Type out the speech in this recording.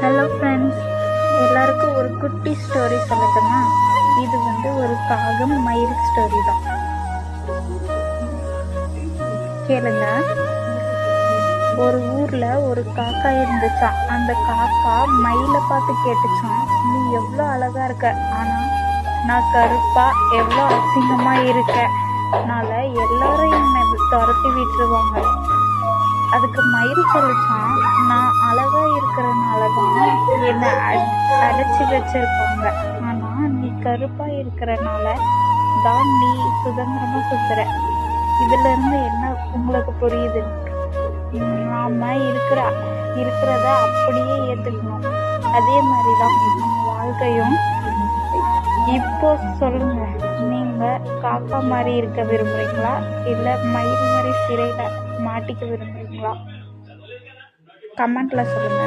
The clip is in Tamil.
ஹலோ ஃப்ரெண்ட்ஸ், எல்லாருக்கும் ஒரு குட்டி ஸ்டோரி சொல்லட்டுமா? இது ஒரு காகம் மயில் ஸ்டோரி தான். கேளுங்க. ஒரு ஊர்ல ஒரு காக்கா இருந்துச்சான். அந்த காக்கா மயிலை பார்த்து கேட்டுச்சான், நீ எவ்வளோ அழகா இருக்க, ஆனா நான் கருப்பா எவ்வளோ அசிங்கமா இருக்கனால எல்லாரும் என்னை துரத்தி விட்டுருவாங்க. அதுக்கு மயில் சொல்லிச்சான், நான் அழகா இருக்கிறனால தான் என்னை அடைச்சி வச்சிருப்பாங்க, ஆனா நீ கருப்பா இருக்கிறனால தான் நீ சுதந்திரமா சுத்துற. இதுல இருந்து என்ன உங்களுக்கு புரியுது? நாம இருக்கிறத அப்படியே ஏத்துக்கணும். அதே மாதிரிதான் நம்ம வாழ்க்கையும். இப்போ சொல்லுங்க, நீங்க காக்கா மாதிரி இருக்க விரும்புறீங்களா, இல்ல மயில் மாதிரி சிறையில மாட்டிக்க விரும்புறீங்களா? கமெண்ட்ல சொல்லுங்க.